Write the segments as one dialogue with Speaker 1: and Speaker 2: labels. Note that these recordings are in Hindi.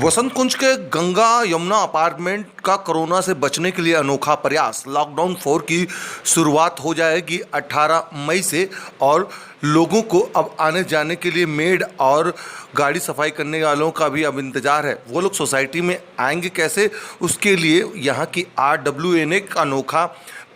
Speaker 1: वसंत कुंज के गंगा यमुना अपार्टमेंट का कोरोना से बचने के लिए अनोखा प्रयास। लॉकडाउन 4 की शुरुआत हो जाएगी 18 मई से और लोगों को अब आने जाने के लिए मेड और गाड़ी सफाई करने वालों का भी अब इंतज़ार है। वो लोग सोसाइटी में आएंगे कैसे, उसके लिए यहाँ की RWA ने एक अनोखा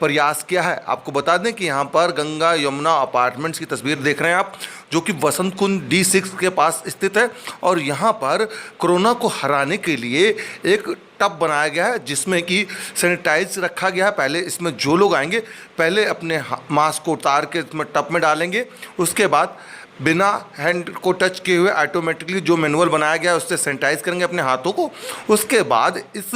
Speaker 1: प्रयास किया है। आपको बता दें कि यहाँ पर गंगा यमुना अपार्टमेंट्स की तस्वीर देख रहे हैं आप, जो कि वसंत कुंज D6 के पास स्थित है। और यहाँ पर कोरोना को हराने के लिए एक टब बनाया गया है जिसमें कि सैनिटाइज रखा गया है। पहले इसमें जो लोग आएंगे पहले अपने मास्क को उतार के इसमें टब में डालेंगे, उसके बाद बिना हैंड को टच किए हुए ऑटोमेटिकली जो मैनुअल बनाया गया है उससे सैनिटाइज करेंगे अपने हाथों को। उसके बाद इस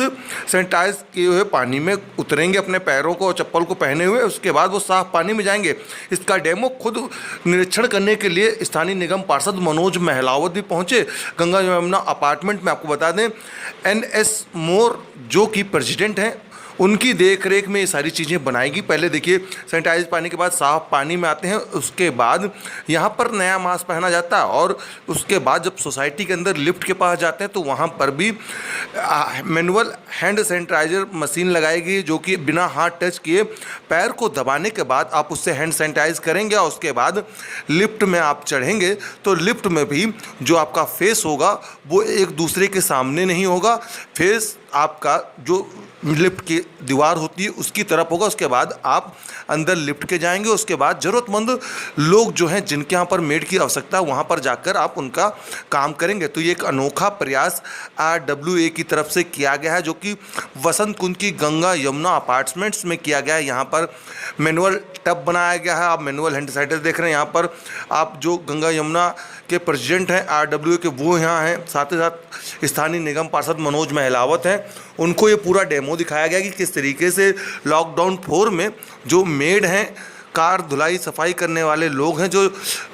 Speaker 1: सैनिटाइज किए हुए पानी में उतरेंगे अपने पैरों को और चप्पल को पहने हुए। उसके बाद वो साफ पानी में जाएंगे। इसका डेमो खुद निरीक्षण करने के लिए स्थानीय निगम पार्षद मनोज महलावत भी पहुंचे गंगा यमुना अपार्टमेंट में। आपको बता दें NS मोर जो कि प्रेसिडेंट हैं, उनकी देख रेख में ये सारी चीज़ें बनाएगी। पहले देखिए सैनिटाइज पानी के बाद साफ पानी में आते हैं, उसके बाद यहाँ पर नया मास्क पहना जाता है और उसके बाद जब सोसाइटी के अंदर लिफ्ट के पास जाते हैं तो वहाँ पर भी मैनुअल हैंड सैनिटाइजर मशीन लगाएगी, जो कि बिना हाथ टच किए पैर को दबाने के बाद आप उससे हैंड सैनिटाइज करेंगे। और उसके बाद लिफ्ट में आप चढ़ेंगे तो लिफ्ट में भी जो आपका फेस होगा वो एक दूसरे के सामने नहीं होगा, फेस आपका जो लिफ्ट की दीवार होती है उसकी तरफ होगा। उसके बाद आप अंदर लिफ्ट के जाएंगे। उसके बाद ज़रूरतमंद लोग जो हैं जिनके यहाँ पर मेड की आवश्यकता है वहाँ पर जाकर आप उनका काम करेंगे। तो ये एक अनोखा प्रयास RWA की तरफ से किया गया है, जो कि वसंत कुंज की गंगा यमुना अपार्टमेंट्स में किया गया है। यहाँ पर मैनुअल टब बनाया गया है, आप मैनुअल हैंड सैनिटाइजर देख रहे हैं। यहाँ पर आप जो गंगा यमुना के प्रेसिडेंट हैं RWA के, वो यहाँ हैं। साथ ही साथ स्थानीय निगम पार्षद मनोज महलावत हैं, उनको ये पूरा डेमो दिखाया गया कि किस तरीके से लॉकडाउन 4 में जो मेड हैं, कार धुलाई सफाई करने वाले लोग हैं, जो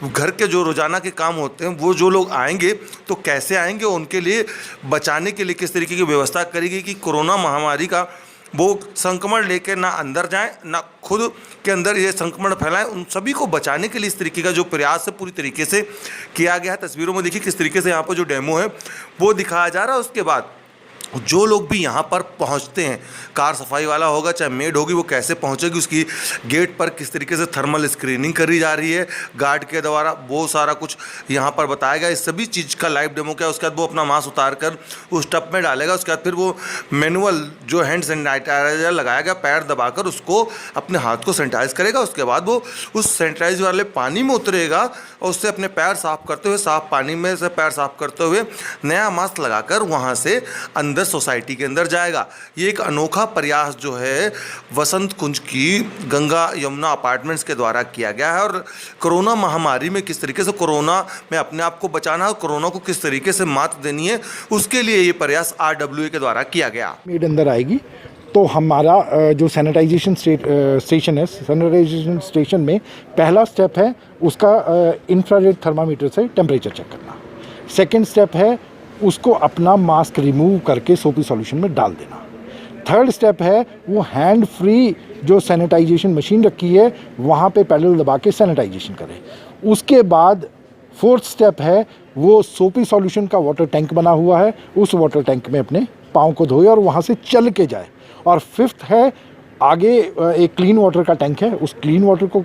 Speaker 1: घर के जो रोज़ाना के काम होते हैं, वो जो लोग आएंगे तो कैसे आएंगे, उनके लिए बचाने के लिए किस तरीके की व्यवस्था करेगी कि कोरोना महामारी का वो संक्रमण लेकर ना अंदर जाएं, ना खुद के अंदर ये संक्रमण फैलाएं। उन सभी को बचाने के लिए इस तरीके का जो प्रयास है पूरी तरीके से किया गया है। तस्वीरों में देखिए किस तरीके से यहाँ पर जो डेमो है वो दिखाया जा रहा है। उसके बाद जो लोग भी यहाँ पर पहुँचते हैं, कार सफाई वाला होगा चाहे मेड होगी, वो कैसे पहुँचेगी, उसकी गेट पर किस तरीके से थर्मल स्क्रीनिंग करी जा रही है गार्ड के द्वारा, वो सारा कुछ यहाँ पर बताया गया। इस सभी चीज़ का लाइव डेमो क्या है। उसके बाद वो अपना मास्क उतार कर उस टब में डालेगा। उसके बाद फिर वो मैनुअल जो हैंड सैनिटाइजर लगाया गया, पैर दबाकर उसको अपने हाथ को सैनिटाइज करेगा। उसके बाद वो उस सैनिटाइज वाले पानी में उतरेगा और उससे अपने पैर साफ करते हुए, साफ पानी में से पैर साफ करते हुए नया मास्क लगाकर वहाँ से अंदर सोसाइटी के अंदर जाएगा। ये एक अनोखा प्रयास जो है वसंत कुंज की गंगा यमुना अपार्टमेंट्स के द्वारा किया गया है। और कोरोना महामारी में किस तरीके से कोरोना में अपने आप को बचाना है, कोरोना को किस तरीके से मात देनी है, उसके लिए ये प्रयास RWA के द्वारा किया गया।
Speaker 2: मेड अंदर आएगी तो हमारा जो सैनिटाइजेशन स्टेशन है, सैनिटाइजेशन स्टेशन में पहला स्टेप है उसका इंफ्रारेड थर्मामीटर से टेम्परेचर चेक करना। सेकंड स्टेप है उसको अपना मास्क रिमूव करके सोपी सॉल्यूशन में डाल देना। थर्ड स्टेप है वो हैंड फ्री जो सैनिटाइजेशन मशीन रखी है वहाँ पे पैडल दबा के सैनिटाइजेशन करें। उसके बाद फोर्थ स्टेप है वो सोपी सॉल्यूशन का वाटर टैंक बना हुआ है, उस वाटर टैंक में अपने पाँव को धोए और वहाँ से चल के जाए। और फिफ्थ है आगे एक क्लीन वाटर का टैंक है, उस क्लीन वाटर को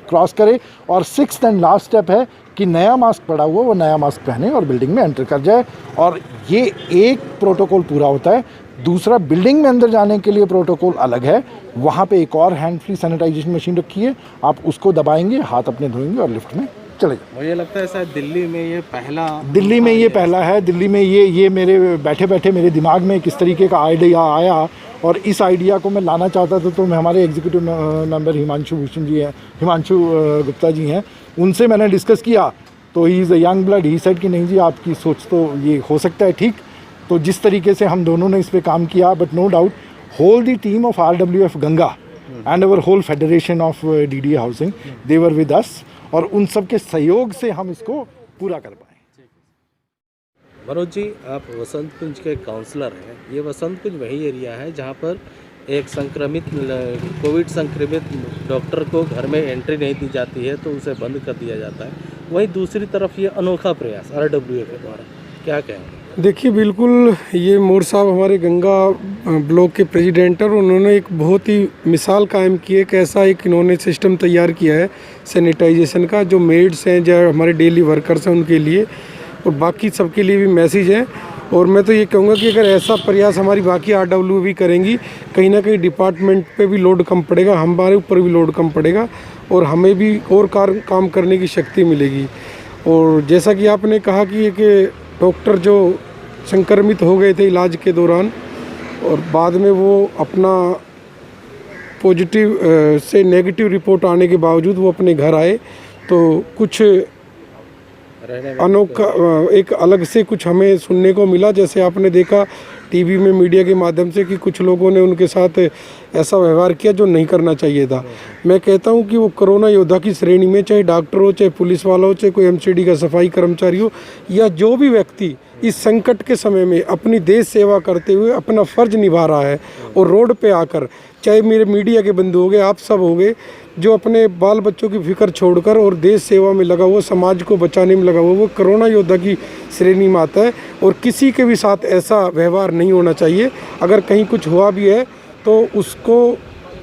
Speaker 2: क्रॉस करे। और सिक्स्थ एंड लास्ट स्टेप है कि नया मास्क पड़ा हुआ वो नया मास्क पहने और बिल्डिंग में एंटर कर जाए। और ये एक प्रोटोकॉल पूरा होता है। दूसरा, बिल्डिंग में अंदर जाने के लिए प्रोटोकॉल अलग है। वहाँ पे एक और हैंड फ्री सैनिटाइजेशन मशीन रखी है, आप उसको दबाएंगे, हाथ अपने धोएंगे और लिफ्ट में चले जाए।
Speaker 3: मुझे लगता है शायद दिल्ली में ये पहला
Speaker 2: है। दिल्ली में ये मेरे बैठे बैठे मेरे दिमाग में किस तरीके का आइडिया आया और इस आइडिया को मैं लाना चाहता था। तो मैं हमारे एग्जीक्यूटिव मेंबर हिमांशु गुप्ता जी हैं, उनसे मैंने डिस्कस किया। तो he is a young blood, he said कि नहीं जी आपकी सोच तो ये हो सकता है ठीक। तो जिस तरीके से हम दोनों ने इस पर काम किया, but no doubt whole the team of RWF Ganga and our whole federation of DDA housing, they were with us, और उन सब के सहयोग से हम इसको पूरा कर पाए।
Speaker 3: मनोज जी, आप वसंत कुंज के काउंसलर हैं। ये वसंत कुंज वही एरिया है जहाँ पर एक संक्रमित कोविड संक्रमित डॉक्टर को घर में एंट्री नहीं दी जाती है तो उसे बंद कर दिया जाता है। वहीं दूसरी तरफ ये अनोखा प्रयास RWA के द्वारा, क्या कहेंगे?
Speaker 4: देखिए बिल्कुल, ये मोर साहब हमारे गंगा ब्लॉक के प्रेसिडेंट हैं और उन्होंने एक बहुत ही मिसाल कायम की है कि ऐसा एक इन्होंने सिस्टम तैयार किया है सैनिटाइजेशन का, जो मेड्स हैं जो हमारे डेली वर्कर्स हैं उनके लिए और बाकी सबके लिए भी मैसेज है। और मैं तो ये कहूँगा कि अगर ऐसा प्रयास हमारी बाकी RW भी करेंगी, कहीं ना कहीं डिपार्टमेंट पे भी लोड कम पड़ेगा, हमारे ऊपर भी लोड कम पड़ेगा और हमें भी और काम करने की शक्ति मिलेगी। और जैसा कि आपने कहा कि एक डॉक्टर जो संक्रमित हो गए थे इलाज के दौरान और बाद में वो अपना पॉजिटिव से नेगेटिव रिपोर्ट आने के बावजूद वो अपने घर आए, तो कुछ अनोखा एक अलग से कुछ हमें सुनने को मिला। जैसे आपने देखा टीवी में मीडिया के माध्यम से कि कुछ लोगों ने उनके साथ ऐसा व्यवहार किया जो नहीं करना चाहिए था। मैं कहता हूं कि वो कोरोना योद्धा की श्रेणी में, चाहे डॉक्टर हो, चाहे पुलिस वाला हो, चाहे कोई MCD का सफाई कर्मचारी हो, या जो भी व्यक्ति इस संकट के समय में अपनी देश सेवा करते हुए अपना फ़र्ज निभा रहा है और रोड पे आकर, चाहे मेरे मीडिया के बंधु हो गए, आप सब हो गए, जो अपने बाल बच्चों की फिक्र छोड़कर और देश सेवा में लगा हुआ, समाज को बचाने में लगा हुआ, वो कोरोना योद्धा की श्रेणी में आता है। और किसी के भी साथ ऐसा व्यवहार नहीं होना चाहिए। अगर कहीं कुछ हुआ भी है तो उसको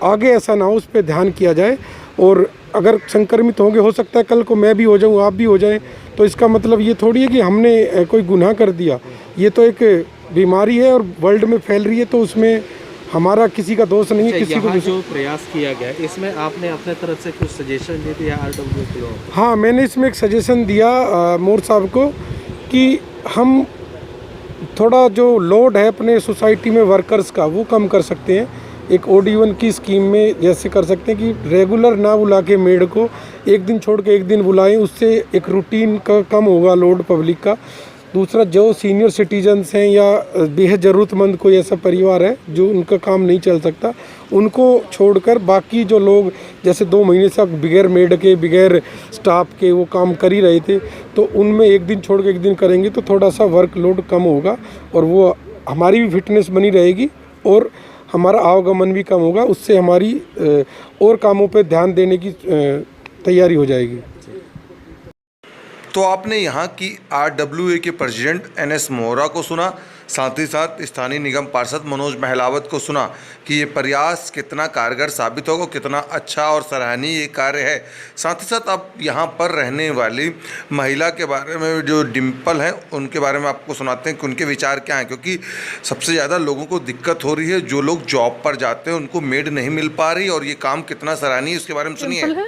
Speaker 4: आगे ऐसा ना हो, उस पर ध्यान किया जाए। और अगर संक्रमित होंगे, हो सकता है कल को मैं भी हो जाऊँ, आप भी हो जाएं, तो इसका मतलब ये थोड़ी है कि हमने कोई गुनाह कर दिया। ये तो एक बीमारी है और वर्ल्ड में फैल रही है, तो उसमें हमारा किसी का दोष नहीं है। किसी को भी
Speaker 3: जो प्रयास किया गया इसमें आपने अपने तरफ से कुछ सजेशन दे दिया RW को?
Speaker 4: हाँ, मैंने इसमें एक सजेशन दिया मोर साहब को कि हम थोड़ा जो लोड है अपने सोसाइटी में वर्कर्स का वो कम कर सकते हैं। एक OD1 की स्कीम में जैसे कर सकते हैं कि रेगुलर ना बुला के मेड को एक दिन छोड़ के एक दिन बुलाएं, उससे एक रूटीन का कम होगा लोड पब्लिक का। दूसरा, जो सीनियर सिटीजन्स हैं या बेहद ज़रूरतमंद कोई ऐसा परिवार है जो उनका काम नहीं चल सकता, उनको छोड़कर बाकी जो लोग जैसे 2 महीने से बगैर मेड के, बगैर स्टाफ के वो काम कर ही रहे थे, तो उनमें एक दिन छोड़ के एक दिन करेंगे तो थोड़ा सा वर्कलोड कम होगा और वो हमारी भी फिटनेस बनी रहेगी और हमारा आवागमन भी कम होगा। उससे हमारी और कामों पे ध्यान देने की तैयारी हो जाएगी।
Speaker 1: तो आपने यहाँ की RWA के प्रेसिडेंट NS मोहरा को सुना, साथ ही साथ स्थानीय निगम पार्षद मनोज महलावत को सुना कि ये प्रयास कितना कारगर साबित होगा, कितना अच्छा और सराहनीय ये कार्य है। साथ ही साथ अब यहाँ पर रहने वाली महिला के बारे में, जो डिम्पल हैं, उनके बारे में आपको सुनाते हैं कि उनके विचार क्या हैं, क्योंकि सबसे ज़्यादा लोगों को दिक्कत हो रही है। जो लोग जॉब पर जाते हैं उनको मेड नहीं मिल पा रही और ये काम कितना सराहनीय, उसके बारे में सुनिए।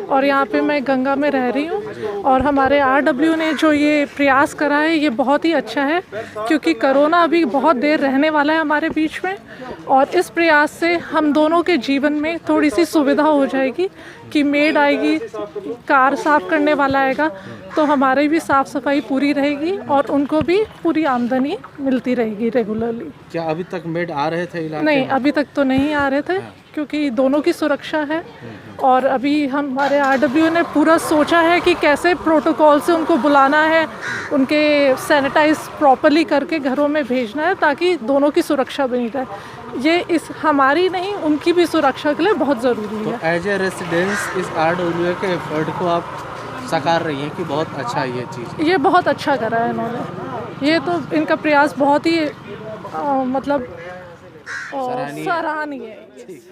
Speaker 5: और यहाँ पे मैं गंगा में रह रही हूँ और हमारे RW ने जो ये प्रयास करा है ये बहुत ही अच्छा है, क्योंकि कोरोना अभी बहुत देर रहने वाला है हमारे बीच में और इस प्रयास से हम दोनों के जीवन में थोड़ी सी सुविधा हो जाएगी कि मेड आएगी, कार साफ़ करने वाला आएगा, तो हमारी भी साफ़ सफाई पूरी रहेगी और उनको भी पूरी आमदनी मिलती रहेगी रेगुलरली।
Speaker 3: क्या अभी तक मेड आ रहे थे इलाके
Speaker 5: नहीं,
Speaker 3: में?
Speaker 5: अभी तक तो नहीं आ रहे थे क्योंकि दोनों की सुरक्षा है और अभी हमारे RW ने पूरा सोचा है कि कैसे प्रोटोकॉल से उनको बुलाना है, उनके सैनिटाइज प्रॉपर्ली करके घरों में भेजना है ताकि दोनों की सुरक्षा बनी रहे। ये इस हमारी नहीं, उनकी भी सुरक्षा के लिए बहुत ज़रूरी है।
Speaker 3: तो एज ए रेसिडेंस इस RWA के एफर्ट को आप साकार रही हैं कि बहुत अच्छा है ये चीज़?
Speaker 5: ये बहुत अच्छा करा है इन्होंने, ये तो इनका प्रयास बहुत ही मतलब सराहनीय है।